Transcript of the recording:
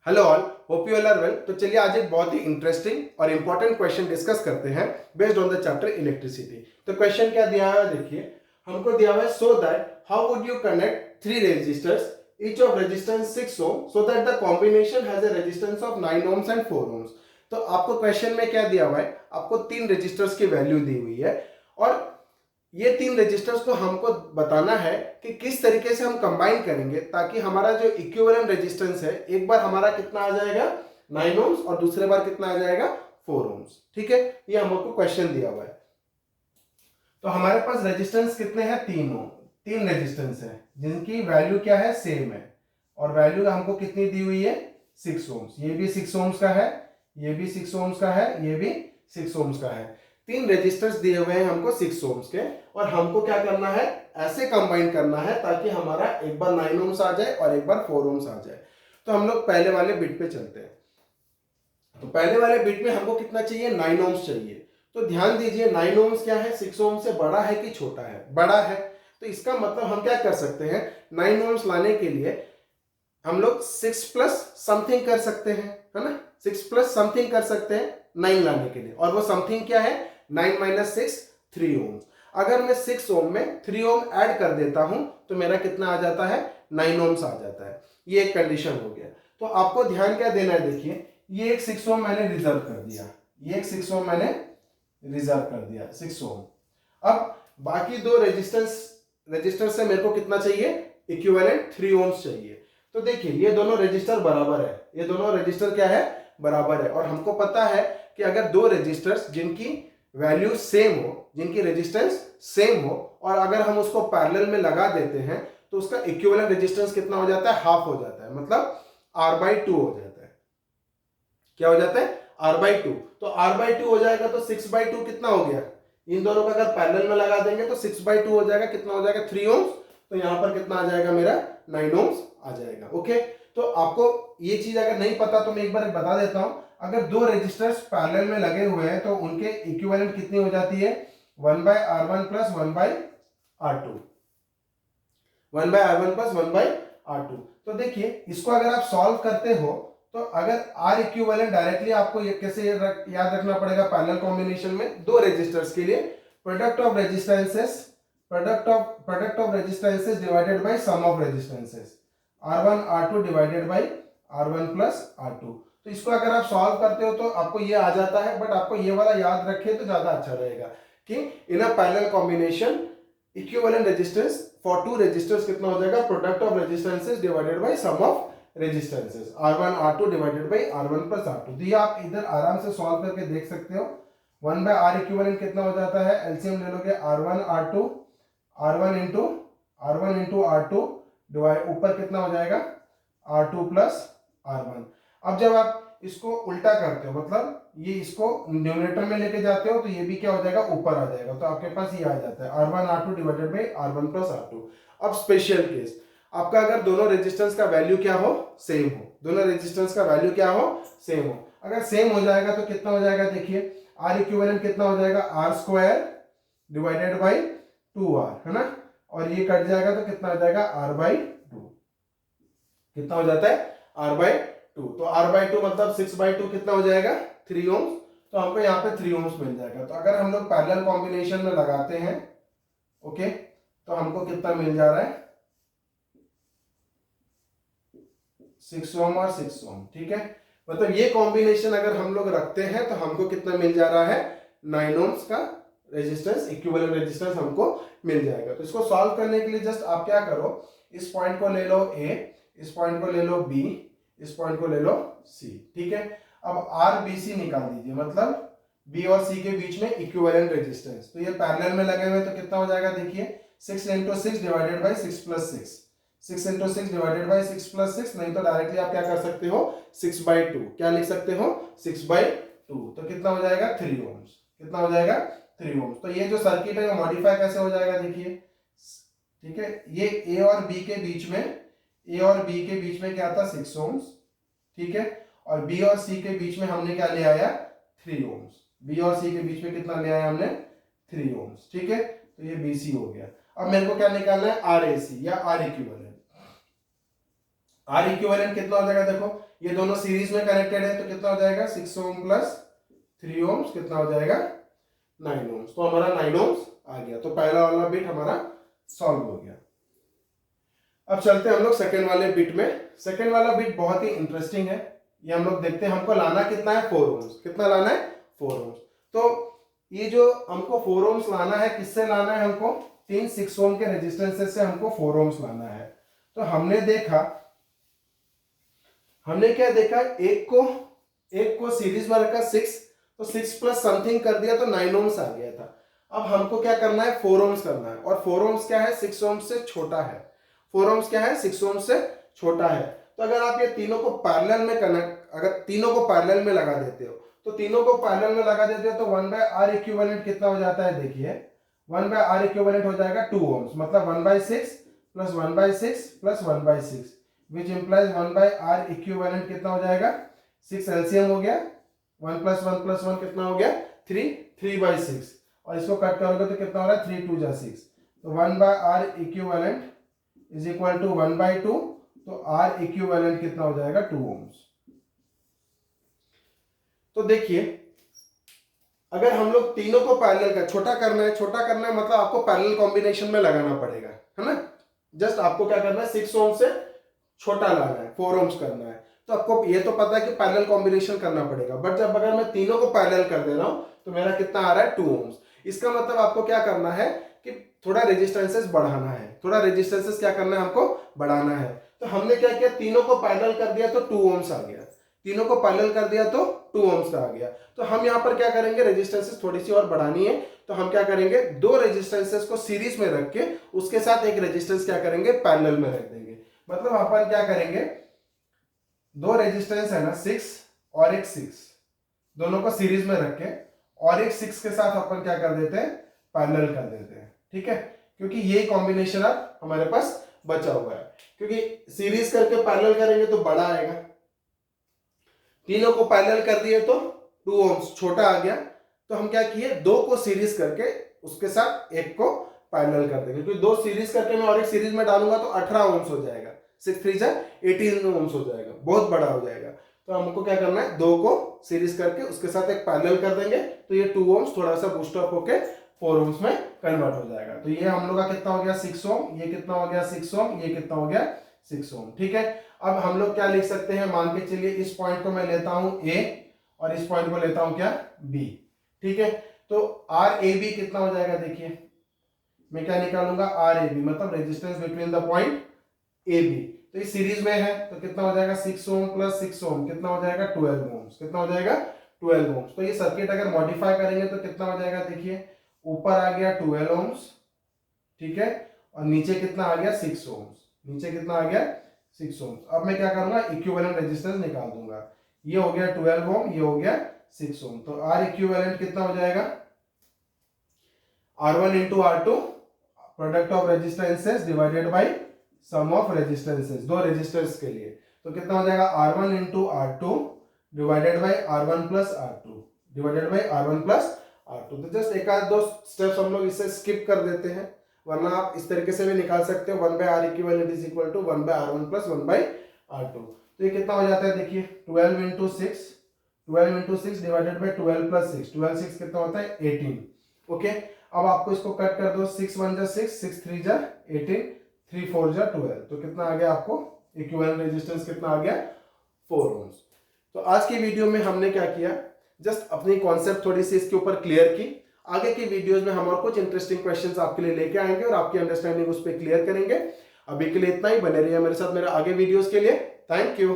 Hello all, hope you all are well. तो चलिए आज एक बहुत ही इंटरेस्टिंग और इंपॉर्टेंट क्वेश्चन डिस्कस करते हैं based on the chapter electricity. तो क्वेश्चन क्या दिया है देखिए, हमको दिया हुआ है so that how would you connect three resistors each of resistance 6 ohm so that the combination has a resistance of 9 ohms and 4 ohms. तो आपको क्वेश्चन में क्या दिया हुआ है, आपको तीन रेजिस्टर्स की वैल्यू दी हुई है और ये तीन रजिस्टर्स को हमको बताना है कि किस तरीके से हम कंबाइन करेंगे ताकि हमारा जो इक्विवेलेंट रेजिस्टेंस है, एक बार हमारा कितना आ जाएगा 9 ओम्स और दूसरे बार कितना आ जाएगा 4 ओम्स। ठीक है, ये हमको क्वेश्चन दिया हुआ है। तो हमारे पास रेजिस्टेंस कितने हैं, तीन रेजिस्टेंस है जिनकी वैल्यू क्या है, सेम है। और वैल्यू हमको कितनी दी हुई है, 6 ओम्स। ये भी 6 ओम्स का है, ये भी 6 ओम्स का है, ये भी 6 ओम्स का है। तीन रेजिस्टर्स दिए हुए हैं हमको 6 ओम्स के, और हमको क्या करना है, ऐसे कंबाइन करना है ताकि हमारा एक बार 9 ओम्स आ जाए और एक बार 4 ओम्स आ जाए। तो हम लोग पहले वाले बिट पे चलते हैं। तो पहले वाले बिट में हमको कितना चाहिए, 9 ओम्स चाहिए। तो ध्यान दीजिए 9 ओम्स क्या है, 6 ओम से बड़ा है कि छोटा है, बड़ा है। तो इसका मतलब हम क्या कर सकते हैं, 9 ओम्स लाने के लिए हम लोग 6 प्लस समथिंग कर सकते हैं, है ना। 6 प्लस समथिंग कर सकते हैं 9 लाने के लिए, और वो समथिंग क्या है, 9 माइनस 6 3 ओम। अगर मैं 6 ओम में 3 ओम ऐड कर देता हूं तो मेरा कितना आ जाता है, 9 ओम्स आ जाता है। ये एक कंडीशन हो गया। तो आपको ध्यान क्या देना है, देखिए ये एक 6 ओम मैंने रिजर्व कर दिया, ये एक 6 ओम मैंने रिजर्व कर दिया 6 ओम। अब बाकी दो रजिस्टर से मेरे को कितना चाहिए, इक्विवेलेंट 3 ओम्स चाहिए। तो देखिए ये दोनों रजिस्टर बराबर है, ये दोनों रजिस्टर क्या है, बराबर है। और हमको पता है कि अगर दो रजिस्टर्स जिनकी वैल्यू सेम हो, जिनकी रेजिस्टेंस सेम हो, और अगर हम उसको पैरेलल में लगा देते हैं तो उसका इक्विवेलेंट रेजिस्टेंस कितना हो जाता है, हाफ हो जाता है, मतलब R/2 हो जाता है। क्या हो जाता है, R/2। तो R/2 हो जाएगा तो 6/2 कितना हो गया, इन दोनों का अगर पैरेलल में लगा देंगे तो 6/2 हो जाएगा, कितना हो जाएगा 3 ओम्स। तो यहां पर कितना आ जाएगा मेरा, 9 ओम्स आ जाएगा। ओके, तो आपको ये चीज अगर नहीं पता तो मैं एक बार बता देता हूं। अगर दो रेजिस्टर्स पैरेलल में लगे हुए हैं तो उनके इक्विवेलेंट कितनी हो जाती है, 1/R1 plus 1/R2, 1/R1 plus 1/R2। तो देखिए इसको अगर आप सॉल्व करते हो तो अगर R इक्विवेलेंट डायरेक्टली आपको ये कैसे याद रखना पड़ेगा, पैरेलल कॉम्बिनेशन में दो रेजिस्टर्स के लिए product of resistances divided by sum of resistances, R1 R2 divided by R1 plus R2। तो इसको अगर आप सॉल्व करते हो तो आपको ये आ जाता है, बट आपको ये वाला याद रखे तो ज्यादा अच्छा रहेगा कि in a parallel combination equivalent resistance for two resistors कितना हो जाएगा, product of resistances divided by sum of resistances, R1 R2 divided by R1 plus R2। तो ये आप इधर आराम से सॉल्व करके देख सकते हो। 1/R इक्विवेलेंट कितना हो जाता है, एलसीएम ले लोगे, R1 इंटू R2 डिवाइड ऊपर कितना हो जाएगा, R2 प्लस R1। अब जब आप इसको उल्टा करते हो, मतलब ये इसको न्यूमरेटर में लेके जाते हो तो ये भी क्या हो जाएगा, ऊपर आ जाएगा। तो आपके पास ये आ जाता है R1 R2 divided by R1 plus R2। अब स्पेशल केस, आपका अगर दोनों रेजिस्टेंस का वैल्यू क्या हो, सेम हो, दोनों रेजिस्टेंस का वैल्यू क्या हो, सेम हो। अगर सेम हो जाएगा तो कितना हो जाएगा, देखिए R इक्विवेलेंट कितना हो जाएगा, R square divided by 2R, है ना। और ये कट जाएगा तो कितना हो जाएगा, R/2। कितना हो जाता है, R/2। तो R/2 मतलब 6/2 कितना हो जाएगा, 3 ओम्स। तो हमको यहाँ पे 3 ओम्स मिल जाएगा। तो अगर हम लोग पैरेलल कॉम्बिनेशन में लगाते हैं, ओके, तो हमको कितना मिल जा रहा है, 6 ओम और 6 ओम। ठीक है, मतलब ये कॉम्बिनेशन अगर हम लोग रखते हैं तो हमको कितना मिल जा रहा है, 9 ओम्स का रेजिस्टेंस, इक्विवेलेंट रेजिस्टेंस हमको मिल जाएगा। तो इसको सॉल्व करने के लिए जस्ट आप क्या करो, इस पॉइंट को ले लो A, इस पॉइंट को ले लो B, इस पॉइंट को ले लो C। ठीक है, अब RBC निकाल दीजिए, मतलब B और C के बीच में इक्विवेलेंट रेजिस्टेंस। तो ये पैरेलल में लगे हुए तो कितना हो जाएगा, देखिए 6 into 6 divided by 6 plus 6, 6 into 6 divided by 6 plus 6, नहीं तो डायरेक्टली आप क्या कर सकते हो, 6/2। क्या लिख सकते हो, 6/2। तो कितना हो जाएगा, 3 ओम्स। कितना हो जाएगा, 3 ओम्स। तो ये जो सर्किट है वो मॉडिफाई कैसे हो जाएगा, देखिए, ठीक है, ये A और B के बीच में क्या था, 6 ओम्स। ठीक है, और B और C के बीच में हमने क्या ले आया, 3 ओम्स। B और C के बीच में कितना ले आया हमने, 3 ओम्स। ठीक है, तो ये BC हो गया। अब मेरे को क्या निकालना है, RAC या R इक्विवेलेंट। R इक्विवेलेंट कितना हो जाएगा, देखो ये दोनों सीरीज में कनेक्टेड है, तो कितना हो जाएगा 6 ओम प्लस 3 ओम्स कितना हो जाएगा 9 ओम्स। तो हमारा 9 ओम्स आ गया। तो पहला वाला बिट हमारा सॉल्व हो गया। अब चलते हैं हम लोग सेकेंड वाले बिट में। सेकेंड वाला बिट बहुत ही इंटरेस्टिंग है। ये हम लोग देखते हैं, हमको लाना कितना है 4 ओम्स। कितना लाना है 4 ओम्स। तो ये जो हमको 4 ओम्स लाना है, किससे लाना है हमको, 3 6 ओम के रेजिस्टेंसेस से हमको 4 ओम्स लाना है। तो हमने क्या देखा, एक को सीरीज में रखा 6, तो 6 प्लस समथिंग कर दिया तो 9 ओम्स आ गया था। अब हमको क्या करना है 4 ओम्स करना है, और 4 ओम्स क्या है 6 ओम्स से छोटा है। 4 ओम्स क्या है 6 ओम्स से छोटा है। तो अगर आप ये तीनों को पैरेलल में अगर तीनों को पैरेलल में लगा देते हो, तो तीनों को पैरेलल में लगा देते हो तो 1/R इक्विवेलेंट कितना हो जाता है, देखिए 1/R इक्विवेलेंट हो जाएगा 2 ओम्स, मतलब 1/6 plus 1/6 plus 1/6 which implies 1/R equivalent कितना हो जाएगा 6 एलसीएम हो गया, 1 प्लस 1 कितना हो गया 3/6, और इसको कट करोगे तो कितना हो रहा है 3 2 जा 6। तो 1/R equivalent is equal to 1/2, तो R इक्विवेलेंट कितना हो जाएगा 2 ओम्स। तो देखिए अगर हम लोग तीनों को पैरेलल का छोटा करना है मतलब आपको पैरेलल कॉम्बिनेशन में लगाना पड़ेगा, है ना। जस्ट आपको क्या करना है 6 ओम से छोटा लाना है, 4 ओम्स करना है। तो आपको ये तो पता है कि पैरेलल कॉम्बिनेशन करना पड़ेगा, बट जब अगर मैं तीनों को पैरेलल कर दे रहा हूं तो मेरा कितना आ रहा है 2 ओम्स। इसका मतलब आपको क्या करना है कि थोड़ा रेजिस्टेंसेस बढ़ाना है, थोड़ा रेजिस्टेंसेस क्या करना है हमको बढ़ाना है। तो हमने क्या किया, तीनों को पैरेलल कर दिया तो 2 ओम्स आ गया, तीनों को पैरेलल कर दिया तो 2 ओम्स का आ गया। तो हम यहाँ पर क्या करेंगे, रेजिस्टेंसेस थोड़ी सी और बढ़ानी है, तो हम क्या करेंगे 2 रेजिस्टेंसेस को सीरीज में रख के उसके साथ एक रेजिस्टेंस क्या करेंगे पैरेलल में रख देंगे। मतलब अपन क्या करेंगे, 2 रेजिस्टेंस है ना 6 और एक 6, दोनों को सीरीज में रख के और एक 6 के साथ अपन क्या कर देते हैं पैरेलल कर देते हैं, ठीक है। क्योंकि ये कॉम्बिनेशन अब हमारे पास बचा हुआ है, क्योंकि सीरीज करके पैरेलल करेंगे तो बड़ा आएगा, तीनों को पैरेलल कर दिए तो 2 ओम्स छोटा आ गया। तो हम क्या किए, 2 को सीरीज करके उसके साथ एक को पैरेलल कर देंगे, क्योंकि 2 सीरीज करके मैं और एक सीरीज में डालूंगा तो 18 ओम्स हो जाएगा, 6 3 18 ओम्स हो जाएगा, बहुत बड़ा हो जाएगा। तो हमको क्या करना है 2 को सीरीज करके उसके साथ एक पैरेलल कर देंगे, तो ये 2 ओम्स थोड़ा सा बूस्ट अप होके 4 ओम्स में कन्वर्ट हो जाएगा। तो ये हम लोग का कितना हो गया 6 ओम, ये कितना हो गया 6 ओम, ये कितना हो गया 6 ओम, ठीक है। अब हम लोग क्या लिख सकते हैं, मान के चलिए इस पॉइंट को मैं लेता हूं A और इस पॉइंट को लेता हूं क्या B, ठीक है। तो RAB कितना हो जाएगा, देखिए मैं क्या निकालूंगा RAB, मतलब resistance between the point AB। तो ये सीरीज में है तो कितना हो जाएगा 6 ओम प्लस 6 ओम कितना हो जाएगा 12 ओम्स, कितना हो जाएगा 12 ओम्स। तो ये सर्किट अगर मॉडिफाई करेंगे तो कितना हो जाएगा, देखिए ऊपर आ गया 12 ओम्स, ठीक है, और नीचे कितना आ गया 6 ओम्स, नीचे कितना आ गया 6 ओम्स। अब मैं क्या करूंगा इक्विवेलेंट रेजिस्टेंस निकाल दूंगा, ये हो गया 12 ओम, ये हो गया 6 ओम। तो R इक्विवेलेंट कितना हो जाएगा R1 into R2 product of resistances divided by sum of resistances, दो रेजिस्टेंस के लिए। तो कितना हो जाएगा R1 into R2 divided by R1 plus R2 divided by R1 plus R2। तो जस्ट एक आध दो स्टेप्स हम लोग इससे स्किप कर देते हैं, वरना आप इस तरीके से भी निकाल सकते हो 1/R equivalent is equal to 1/R1 plus 1/R2। तो ये कितना हो जाता है, देखिए 12 into 6 डिवाइडेड बाय 12 plus 6, 12 6 कितना होता है 18, ओके। अब आपको इसको कट कर दो, 6 1 जा 6, 6 3 जा 18, 3 4 जा 12, तो कितना आ गया आपको इक्विवेलेंट रेजिस्टेंस कितना आ गया 4 ओम्स। तो आज की वीडियो में हमने क्या किया, जस्ट अपनी कॉन्सेप्ट थोड़ी सी इसके ऊपर क्लियर की। आगे की वीडियोस में हम और कुछ इंटरेस्टिंग क्वेश्चंस आपके लिए लेके आएंगे और आपकी अंडरस्टैंडिंग उस पर क्लियर करेंगे। अभी के लिए इतना ही, बने रहिए मेरे साथ मेरे आगे वीडियोस के लिए। Thank you.